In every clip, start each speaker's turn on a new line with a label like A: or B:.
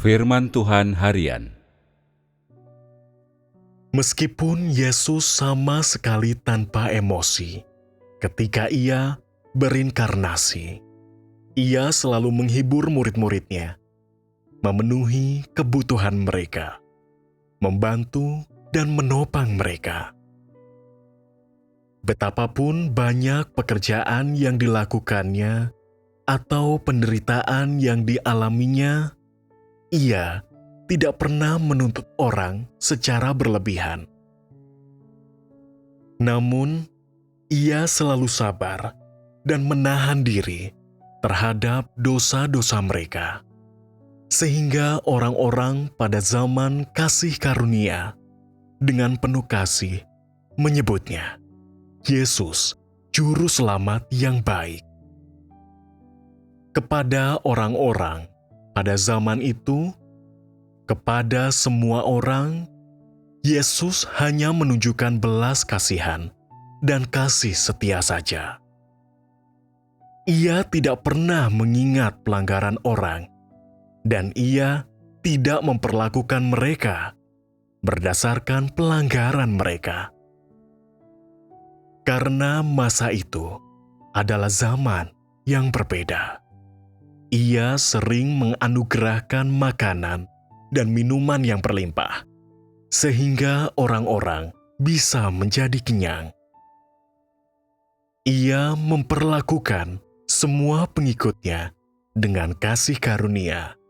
A: Firman Tuhan Harian.
B: Meskipun Yesus sama sekali tanpa emosi, ketika ia berinkarnasi, ia selalu menghibur murid-muridnya, memenuhi kebutuhan mereka, membantu dan menopang mereka. Betapapun banyak pekerjaan yang dilakukannya atau penderitaan yang dialaminya, ia tidak pernah menuntut orang secara berlebihan. Namun, ia selalu sabar dan menahan diri terhadap dosa-dosa mereka, sehingga orang-orang pada zaman kasih karunia dengan penuh kasih menyebutnya Yesus, Juru Selamat yang baik. Kepada orang-orang pada zaman itu, kepada semua orang, Yesus hanya menunjukkan belas kasihan dan kasih setia saja. Ia tidak pernah mengingat pelanggaran orang, dan ia tidak memperlakukan mereka berdasarkan pelanggaran mereka. Karena masa itu adalah zaman yang berbeda. Ia sering menganugerahkan makanan dan minuman yang berlimpah, sehingga orang-orang bisa menjadi kenyang. Ia memperlakukan semua pengikutnya dengan kasih karunia,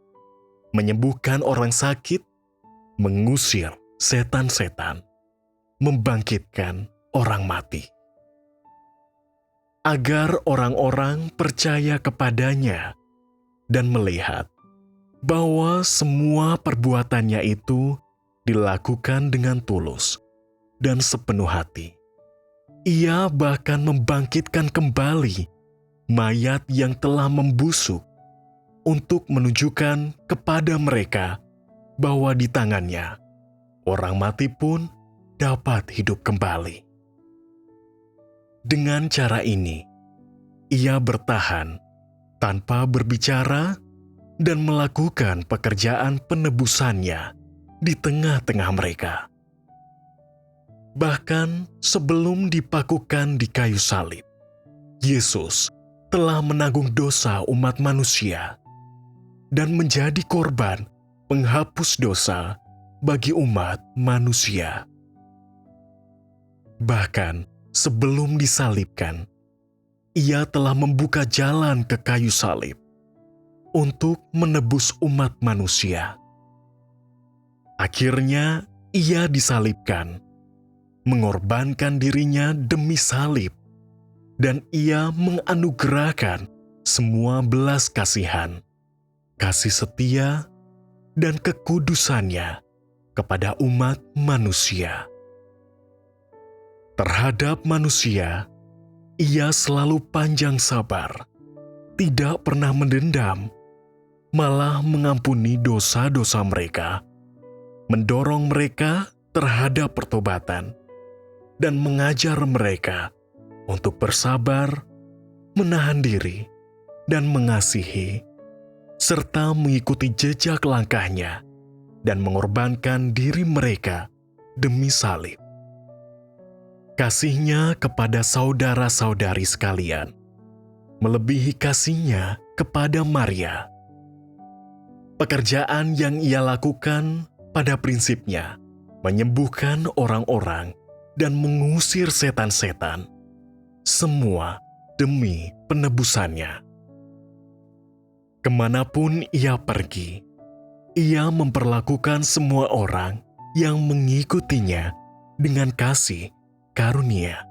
B: menyembuhkan orang sakit, mengusir setan-setan, membangkitkan orang mati. Agar orang-orang percaya kepadanya dan melihat bahwa semua perbuatannya itu dilakukan dengan tulus dan sepenuh hati. Ia bahkan membangkitkan kembali mayat yang telah membusuk untuk menunjukkan kepada mereka bahwa di tangannya orang mati pun dapat hidup kembali. Dengan cara ini, ia bertahan tanpa berbicara dan melakukan pekerjaan penebusannya di tengah-tengah mereka. Bahkan sebelum dipakukan di kayu salib, Yesus telah menanggung dosa umat manusia dan menjadi korban penghapus dosa bagi umat manusia. Bahkan sebelum disalibkan, ia telah membuka jalan ke kayu salib untuk menebus umat manusia. Akhirnya ia disalibkan, mengorbankan dirinya demi salib, dan ia menganugerahkan semua belas kasihan, kasih setia, dan kekudusannya kepada umat manusia. Terhadap manusia, ia selalu panjang sabar, tidak pernah mendendam, malah mengampuni dosa-dosa mereka, mendorong mereka terhadap pertobatan, dan mengajar mereka untuk bersabar, menahan diri, dan mengasihi, serta mengikuti jejak langkahnya dan mengorbankan diri mereka demi salib. Kasihnya kepada saudara-saudari sekalian melebihi kasihnya kepada Maria. Pekerjaan yang ia lakukan pada prinsipnya menyembuhkan orang-orang dan mengusir setan-setan, semua demi penebusannya. Kemanapun ia pergi, ia memperlakukan semua orang yang mengikutinya dengan kasih karunia.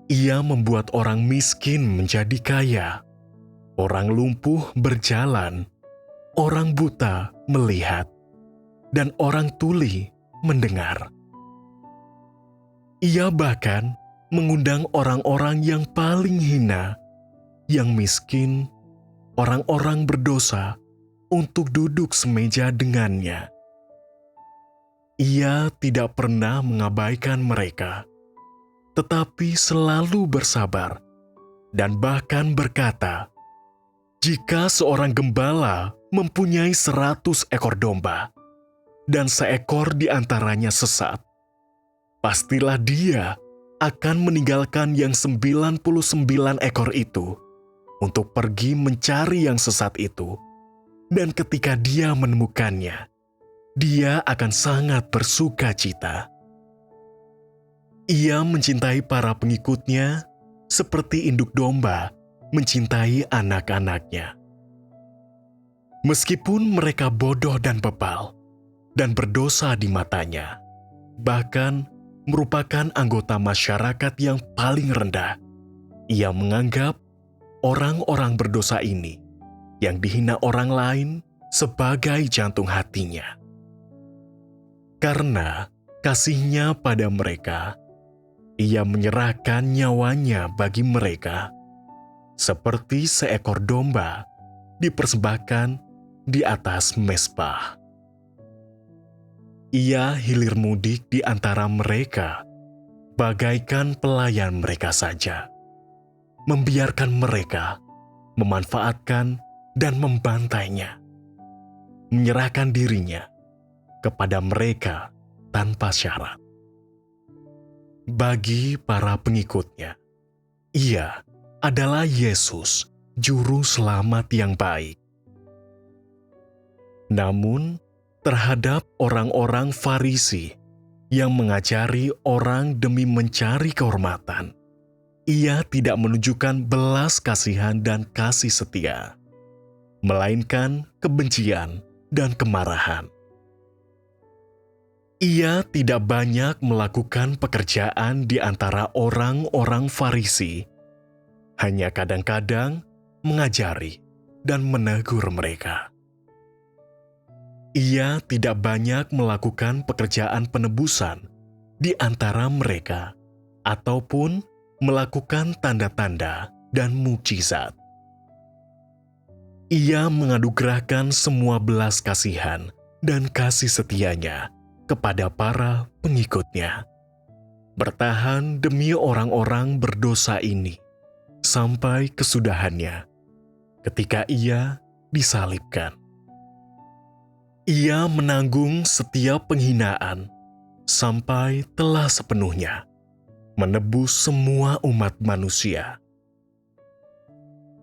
B: Ia membuat orang miskin menjadi kaya, orang lumpuh berjalan, orang buta melihat, dan orang tuli mendengar. Ia bahkan mengundang orang-orang yang paling hina, yang miskin, orang-orang berdosa, untuk duduk semeja dengannya. Ia tidak pernah mengabaikan mereka, tetapi selalu bersabar dan bahkan berkata, Jika seorang gembala mempunyai 100 ekor domba, dan seekor di antaranya sesat, pastilah dia akan meninggalkan yang 99 ekor itu untuk pergi mencari yang sesat itu. Dan ketika dia menemukannya, dia akan sangat bersuka cita. Ia mencintai para pengikutnya seperti induk domba mencintai anak-anaknya. Meskipun mereka bodoh dan bebal, dan berdosa di matanya, bahkan merupakan anggota masyarakat yang paling rendah, ia menganggap orang-orang berdosa ini yang dihina orang lain sebagai jantung hatinya. Karena kasihnya pada mereka, ia menyerahkan nyawanya bagi mereka, seperti seekor domba dipersembahkan di atas mezbah. Ia hilir mudik di antara mereka, bagaikan pelayan mereka saja, membiarkan mereka memanfaatkan dan membantainya, menyerahkan dirinya kepada mereka tanpa syarat. Bagi para pengikutnya, ia adalah Yesus, Juru Selamat yang baik. Namun, terhadap orang-orang Farisi yang mengajari orang demi mencari kehormatan, ia tidak menunjukkan belas kasihan dan kasih setia, melainkan kebencian dan kemarahan. Ia tidak banyak melakukan pekerjaan di antara orang-orang Farisi, hanya kadang-kadang mengajari dan menegur mereka. Ia tidak banyak melakukan pekerjaan penebusan di antara mereka, ataupun melakukan tanda-tanda dan mukjizat. Ia menganugerahkan semua belas kasihan dan kasih setianya kepada para pengikutnya, bertahan demi orang-orang berdosa ini sampai kesudahannya ketika ia disalibkan. Ia menanggung setiap penghinaan sampai telah sepenuhnya menebus semua umat manusia.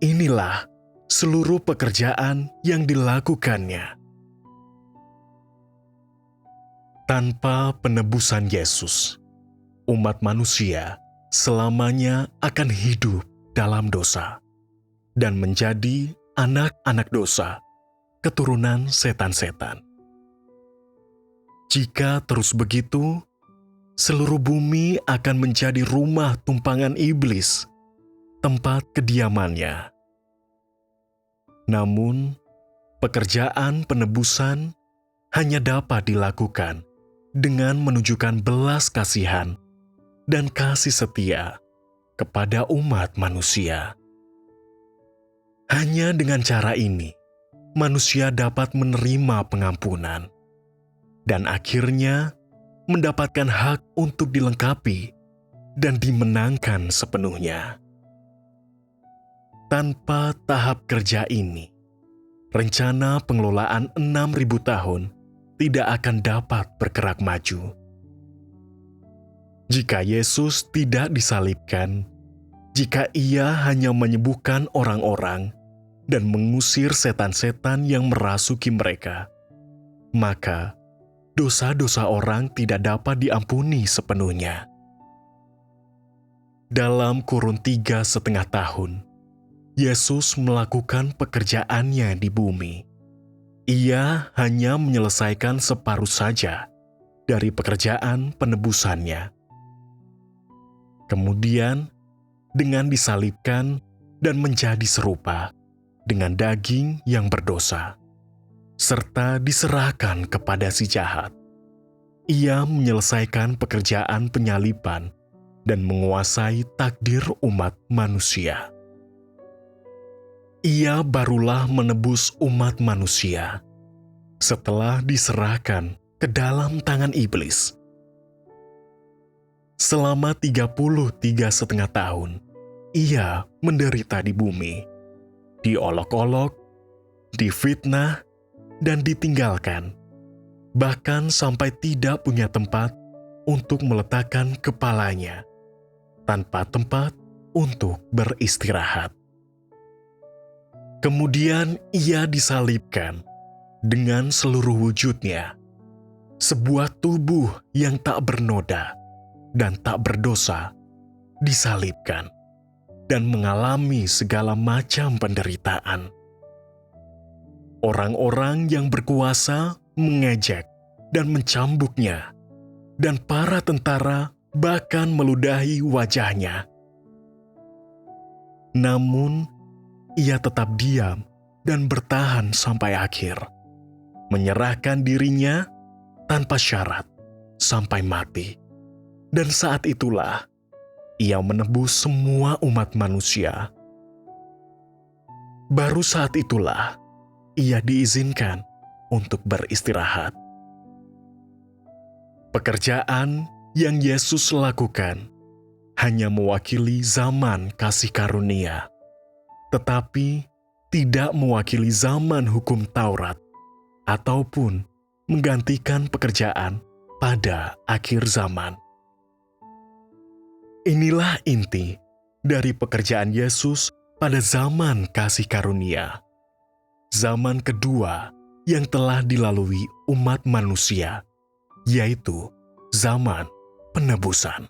B: Inilah seluruh pekerjaan yang dilakukannya. Tanpa penebusan Yesus, umat manusia selamanya akan hidup dalam dosa dan menjadi anak-anak dosa, keturunan setan-setan. Jika terus begitu, seluruh bumi akan menjadi rumah tumpangan iblis, tempat kediamannya. Namun, pekerjaan penebusan hanya dapat dilakukan dengan menunjukkan belas kasihan dan kasih setia kepada umat manusia. Hanya dengan cara ini, manusia dapat menerima pengampunan dan akhirnya mendapatkan hak untuk dilengkapi dan dimenangkan sepenuhnya. Tanpa tahap kerja ini, rencana pengelolaan 6.000 tahun tidak akan dapat bergerak maju. Jika Yesus tidak disalibkan, jika ia hanya menyembuhkan orang-orang dan mengusir setan-setan yang merasuki mereka, maka dosa-dosa orang tidak dapat diampuni sepenuhnya. Dalam kurun 3,5 tahun, Yesus melakukan pekerjaannya di bumi. Ia hanya menyelesaikan separuh saja dari pekerjaan penebusannya. Kemudian, dengan disalibkan dan menjadi serupa dengan daging yang berdosa, serta diserahkan kepada si jahat, ia menyelesaikan pekerjaan penyaliban dan menguasai takdir umat manusia. Ia barulah menebus umat manusia setelah diserahkan ke dalam tangan iblis. Selama 33,5 tahun, ia menderita di bumi, diolok-olok, difitnah, dan ditinggalkan, bahkan sampai tidak punya tempat untuk meletakkan kepalanya, tanpa tempat untuk beristirahat. Kemudian ia disalibkan dengan seluruh wujudnya, sebuah tubuh yang tak bernoda dan tak berdosa disalibkan dan mengalami segala macam penderitaan. Orang-orang yang berkuasa mengejek dan mencambuknya, dan para tentara bahkan meludahi wajahnya. Namun, ia tetap diam dan bertahan sampai akhir, menyerahkan dirinya tanpa syarat sampai mati. Dan saat itulah ia menebus semua umat manusia. Baru saat itulah ia diizinkan untuk beristirahat. Pekerjaan yang Yesus lakukan hanya mewakili zaman kasih karunia, tetapi tidak mewakili zaman hukum Taurat ataupun menggantikan pekerjaan pada akhir zaman. Inilah inti dari pekerjaan Yesus pada zaman kasih karunia, zaman kedua yang telah dilalui umat manusia, yaitu zaman penebusan.